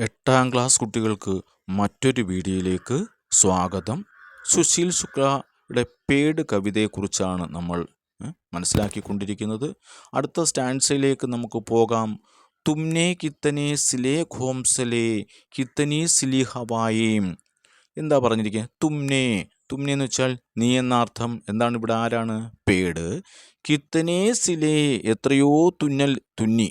8ാം class കുട്ടികൾക്ക് മറ്റൊരു വീഡിയോയിലേക്ക് സ്വാഗതം. സുശീൽ ശുക്ലയുടെ പേട് കവിതയെക്കുറിച്ചാണ് നമ്മൾ മനസ്സിലാക്കിക്കൊണ്ടിരിക്കുന്നത്. അടുത്ത സ്റ്റാൻസയിലേക്ക് നമുക്ക് പോകാം. തുമ്നെ കിത്തനെ സിലേ ഘോംസലേ കിത്തനി സിലി ഹവായേം. എന്താ പറഞ്ഞിരിക്കുക? തുമ്നെ എന്ന് വെച്ചാൽ നീ എന്നർത്ഥം. എന്താണ് ഇവിടെ? ആരാണ്? പേട്. കിത്തനെ സിലേ എത്രയോ തുന്നി.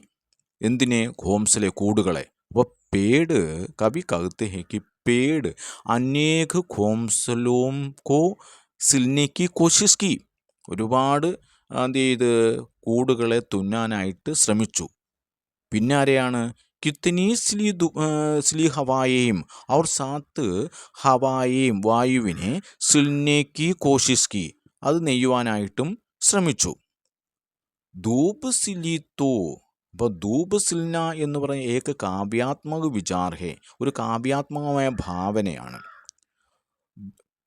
എന്തിനെ? ഘോംസലെ കൂടുകളെ. അപ്പോൾ पेड़ कवि कहते हैं कि पेड़ अनेक घोंसलों को सिलने की कोशिश की. ഒരുപാട് എന്ത് ചെയ്ത് കൂടുകളെ തുന്നാനായിട്ട് ശ്രമിച്ചു. പിന്നെ ആരെയാണ്? കിത്തനി സ്ലി ഹവായേം അവർ സാത്ത് ഹവായേം വായുവിനെ സിൽനേക്കി കോശിസ്കി അത് നെയ്യുവാനായിട്ടും ശ്രമിച്ചു. ധൂപ് സിലിത്തോ. അപ്പോൾ ധൂപ് സിൽന എന്ന് പറഞ്ഞ ഏക കാവ്യാത്മക വിചാർഹേ, ഒരു കാവ്യാത്മകമായ ഭാവനയാണ്.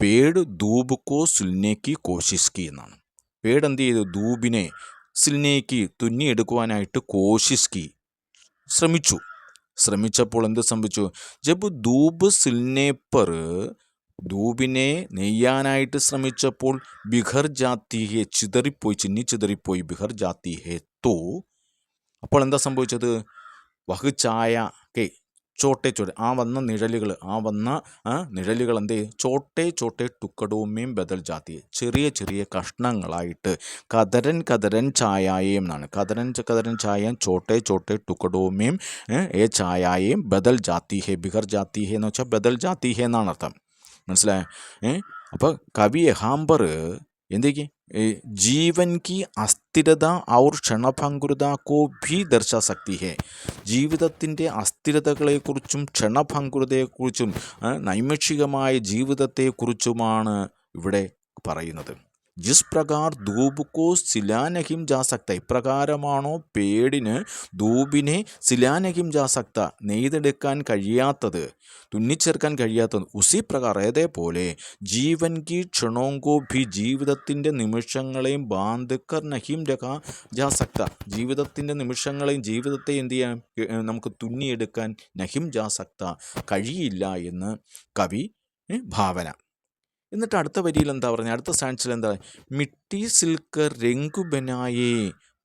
പേട് ധൂപ് കോ സിൽനേക്കി കോശിസ്കി എന്നാണ്. പേട് എന്ത് ചെയ്തു? ധൂപിനെ സിൽനേക്കി തുന്നിയെടുക്കുവാനായിട്ട് കോശിസ്കി ശ്രമിച്ചപ്പോൾ എന്ത് സംഭവിച്ചു? ജബ് ധൂപ് സിൽനെ പർ ധൂപിനെ നെയ്യാനായിട്ട് ശ്രമിച്ചപ്പോൾ ബിഖർ ജാത്തി ഹേ ചിതറിപ്പോയി ബിഖർ ജാത്തി ഹേ തോ അപ്പോൾ എന്താ സംഭവിച്ചത്? വഹ് ചായ ചോട്ടെ ആ വന്ന നിഴലുകൾ എന്ത് ചോട്ടെ ടുക്കടോമേം ബദൽ ജാത്തി ചെറിയ കഷ്ണങ്ങളായിട്ട് കതരൻ ചായയും എന്നാണ്. കതരൻ ചായ ചോട്ടെ ടുക്കടോമേം ചായയും ബദൽ ജാത്തി ഹേ ബിഖർ ജാത്തി ഹേ എന്ന് വെച്ചാൽ ബദൽ ജാത്തി ഹേ എന്നാണ് അർത്ഥം. മനസ്സിലായോ? അപ്പോൾ കവി യഹാംബർ എന്തൊക്കെ जीवन की अस्थिरता और क्षणभंगुरता को भी दर्शा सकती है. ജീവിതത്തിൻ്റെ അസ്ഥിരതകളെക്കുറിച്ചും ക്ഷണഭംഗുരതയെക്കുറിച്ചും നൈമിഷികമായ ജീവിതത്തെക്കുറിച്ചുമാണ് ഇവിടെ പറയുന്നത്. ജിസ് പ്രകാർ ധൂപ് കോ സിലാനഹിം ജാ സക്ത ഇപ്രകാരമാണോ പേടിന് ധൂപിനെ സിലാനഹിം ജാ സക്ത നെയ്തെടുക്കാൻ കഴിയാത്തത്, തുന്നിച്ചേർക്കാൻ കഴിയാത്തത്. ഉസി പ്രകാർ അതേപോലെ ജീവൻ കി ക്ഷണോങ്കോ ഭി ജീവിതത്തിൻ്റെ നിമിഷങ്ങളെയും ബാന്ധക്കർ നഹിം രഖാ ജാ സക്ത ജീവിതത്തിൻ്റെ നിമിഷങ്ങളെയും ജീവിതത്തെ എന്ത് ചെയ്യാൻ നമുക്ക് തുന്നിയെടുക്കാൻ നഹിം ജാ സക്ത കഴിയില്ല എന്ന് കവി ഭാവന. എന്നിട്ട് അടുത്ത വരിയിൽ എന്താ പറഞ്ഞത്? അടുത്ത സ്റ്റാൻസിൽ എന്താ? മിട്ടി സിൽക്ക് രംഗു ബനായേ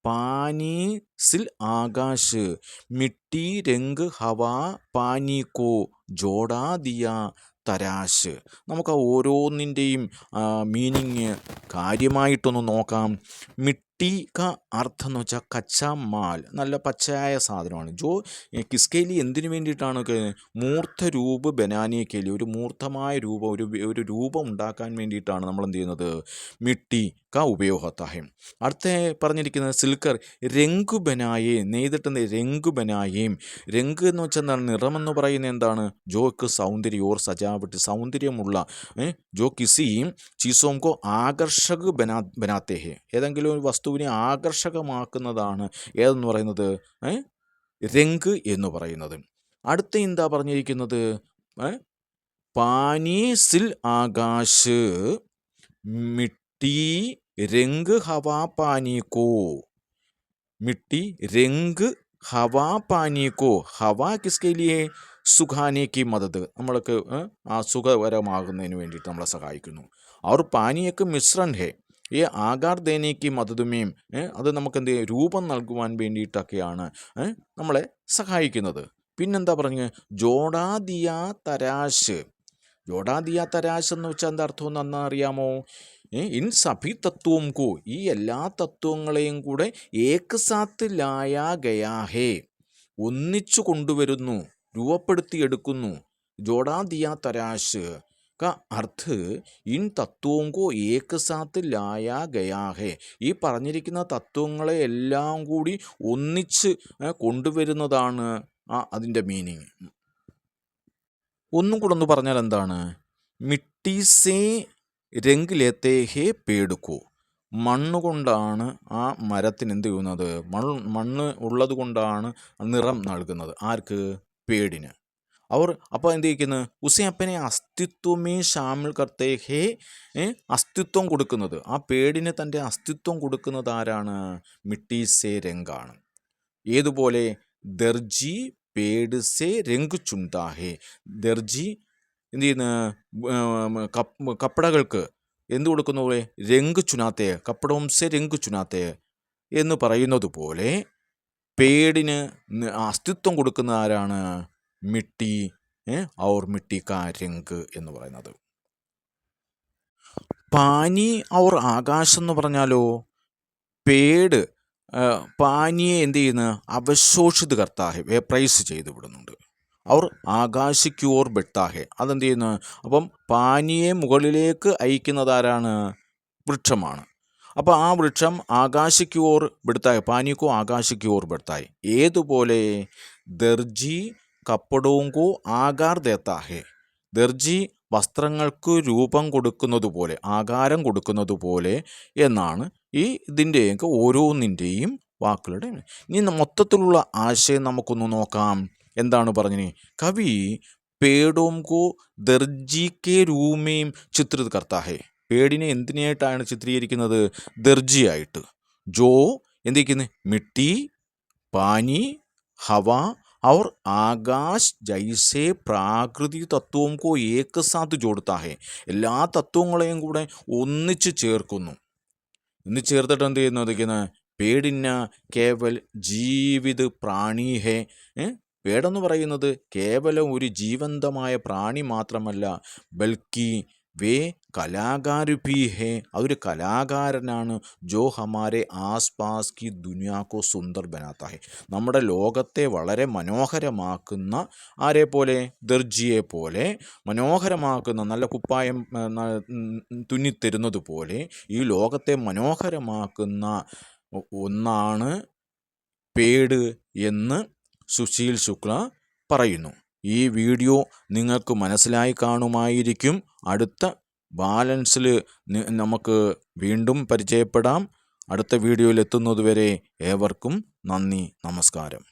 പാനി സിൽ ആകാശ് മിട്ടി രംഗ് ഹവാ പാനി കോ ജോടാ ദിയ തരാശ്. നമുക്ക് ഓരോന്നിൻ്റെയും മീനിങ് കാര്യമായിട്ടൊന്ന് നോക്കാം. മിട്ടി അർത്ഥം എന്ന് വെച്ചാൽ കച്ചാ മാൽ, നല്ല പച്ചയായ സാധനമാണ്. ജോ കിസ്കേലി എന്തിനു വേണ്ടിയിട്ടാണ്? മൂർത്ത രൂപ ബനാനിയക്കേലി ഒരു മൂർത്തമായ രൂപം, ഒരു രൂപം ഉണ്ടാക്കാൻ വേണ്ടിയിട്ടാണ് നമ്മൾ എന്ത് ചെയ്യുന്നത്? മിട്ടി ഉപയോഗത്തായും. അടുത്ത പറഞ്ഞിരിക്കുന്നത് സിൽക്കർ രംഗു ബനായേ നെയ്തിട്ട് രംഗു ബനായേം. രംഗ് എന്ന് വെച്ചാൽ എന്താണ്? നിറമെന്ന് പറയുന്നത് എന്താണ്? ജോക്ക് സൗന്ദര്യം ഓർ സജാവട്ട് സൗന്ദര്യമുള്ള ജോ കിസി ചീസോംകോ ആകർഷക ബനാത്തേ ഹേ ഏതെങ്കിലും ഒരു വസ്തുവിനെ ആകർഷകമാക്കുന്നതാണ് ഏതെന്ന് പറയുന്നത്? രംഗ് എന്ന് പറയുന്നത്. അടുത്ത എന്താ പറഞ്ഞിരിക്കുന്നത്? പാനി സിൽ ആകാശ് മിട്ടി രംഗ് ഹവാ പാനി കോ മിട്ടി രംഗ് ഹവാ പാനി കോ ഹവാ കിസ്കെ ലിയേ സുഖാനേക്ക് മദത് നമ്മൾക്ക് ആ സുഖകരമാകുന്നതിന് വേണ്ടിയിട്ട് നമ്മളെ സഹായിക്കുന്നു. അവർ പാനിയൊക്കെ മിശ്രൺ ഹേ ഈ ആകാർ ദേനേക്ക് മദതുമേയും അത് നമുക്ക് എന്ത് രൂപം നൽകുവാൻ വേണ്ടിയിട്ടൊക്കെയാണ് നമ്മളെ സഹായിക്കുന്നത്. പിന്നെന്താ പറഞ്ഞ്? ജോടാദിയ തരാശ്. ജോടാദിയ തരാശ് എന്ന് വെച്ചാൽ എന്താ അർത്ഥം എന്ന് അറിയാമോ? ഇൻ സഭി തത്വം കോ ഈ എല്ലാ തത്വങ്ങളെയും കൂടെ ഏക് സാത്ത് ലായാ ഗയാ ഹേ ഒന്നിച്ചു കൊണ്ടുവരുന്നു, രൂപപ്പെടുത്തിയെടുക്കുന്നു. ജോടാ ദിയ തരാശ് का अर्थ ഇൻ തത്വം കോ ഏക് സാത്ത് ലായാ ഗയാ ഹേ ഈ പറഞ്ഞിരിക്കുന്ന തത്വങ്ങളെ എല്ലാം കൂടി ഒന്നിച്ച് കൊണ്ടുവരുന്നതാണ് അതിൻ്റെ മീനിങ്. ഒന്നും കൂടെ ഒന്ന് പറഞ്ഞാൽ എന്താണ്? മിട്ടി സേ രംഗ് ലേത്തേ ഹേ പേടുക്കോ മണ്ണുകൊണ്ടാണ് ആ മരത്തിന് എന്ത് ചെയ്യുന്നത്? മണ്ണ് ഉള്ളത് കൊണ്ടാണ് നിറം നൽകുന്നത്. ആർക്ക്? പേടിന്. അവർ അപ്പോൾ എന്ത് ചെയ്യുന്നത്? ഉസേ അപ്പനെ അസ്തിത്വമേ ഷാമിൽ കർത്തേ ഹേ അസ്തിത്വം കൊടുക്കുന്നത് ആ പേടിന് തൻ്റെ അസ്തിത്വം കൊടുക്കുന്നത് ആരാണ്? മിട്ടി സേ രംഗാണ്. ഏതുപോലെ? ദർജി പേട് സേ രംഗ് ചുൻതാ ഹേ. ദർജി എന്ത് ചെയ്യുന്ന കപ്പടകൾക്ക് എന്ത് കൊടുക്കുന്ന പോലെ രംഗ് ചുനാത്തേ, കപ്പടവും സെ രംഗ് ചുനാത്തേ എന്ന് പറയുന്നത് പോലെ പേടിന് അസ്തിത്വം കൊടുക്കുന്ന ആരാണ്? മിട്ടി ഔർ മിട്ടി കാ രംഗ് എന്ന് പറയുന്നത്. പാനി ഔർ ആകാശം എന്ന് പറഞ്ഞാലോ, പേട് പാനിയെ എന്ത് ചെയ്യുന്ന അവശോഷിത് കർത്താഹെ, വേപ്രൈസ് ചെയ്ത് വിടുന്നുണ്ട്. അവർ ആകാശിക്ക് ഓർ ബെട്ടാഹെ, അതെന്ത് ചെയ്യുന്നു? അപ്പം പാനിയെ മുകളിലേക്ക് അയക്കുന്നതാരാണ്? വൃക്ഷമാണ്. അപ്പോൾ ആ വൃക്ഷം ആകാശിക്ക് ഓർ ബെടുത്തായി, പാനിക്കോ ആകാശിക്ക് ഓർ ബെടുത്തായി. ഏതുപോലെ? ദർജി കപ്പടവും കോ ആകാർ ദേത്താഹെ. ദർജി വസ്ത്രങ്ങൾക്ക് രൂപം കൊടുക്കുന്നത് പോലെ, ആകാരം കൊടുക്കുന്നത് പോലെ എന്നാണ് ഈ ഇതിൻ്റെയൊക്കെ ഓരോന്നിൻ്റെയും വാക്കുകളുടെ. ഇനി മൊത്തത്തിലുള്ള ആശയം നമുക്കൊന്ന് നോക്കാം. എന്താണ് പറഞ്ഞത്? കവി പേടോം കോ ദർജി കെ രൂപേം ചിത്രിത് കർത്താ ഹെ. പേടിനെ എന്തിനായിട്ടാണ് ചിത്രീകരിക്കുന്നത്? ദർജിയായിട്ട്. ജോ എന്തിരിക്കുന്നത്? മിട്ടി, പാനി, ഹവ और ആകാശ് ജൈസേ പ്രാകൃതിക തത്വം കോ ഏക സാത്ത് ജോഡ്താ ഹെ. എല്ലാ തത്വങ്ങളെയും കൂടെ ഒന്നിച്ച് ചേർക്കുന്നു. ഒന്നിച്ച് ചേർത്തിട്ട് എന്ത് ചെയ്യുന്നത്? പേടിന്ന കേവൽ ജീവിത് പ്രാണി ഹേ. പേടെന്ന് പറയുന്നത് കേവലം ഒരു ജീവന്തമായ പ്രാണി മാത്രമല്ല, ബൽക്കി വേ കലാകാര് ഭി ഹേ. അതൊരു കലാകാരനാണ്. ജോ ഹമാരെ ആസ് പാസ് കി ദുനിയാക്കോ സുന്ദർ ബനാത്ത ഹെ. നമ്മുടെ ലോകത്തെ വളരെ മനോഹരമാക്കുന്ന ആരെ പോലെ? ദർജിയെ പോലെ മനോഹരമാക്കുന്ന, നല്ല കുപ്പായം തുന്നിത്തരുന്നത് പോലെ ഈ ലോകത്തെ മനോഹരമാക്കുന്ന ഒന്നാണ് പേട് എന്ന് സുശീൽ ശുക്ല പറയുന്നു. ഈ വീഡിയോ നിങ്ങൾക്ക് മനസ്സിലായി കാണുമായിരിക്കും. അടുത്ത ബാലൻസിൽ നമുക്ക് വീണ്ടും പരിചയപ്പെടാം. അടുത്ത വീഡിയോയിൽ എത്തുന്നതുവരെ ഏവർക്കും നന്ദി, നമസ്കാരം.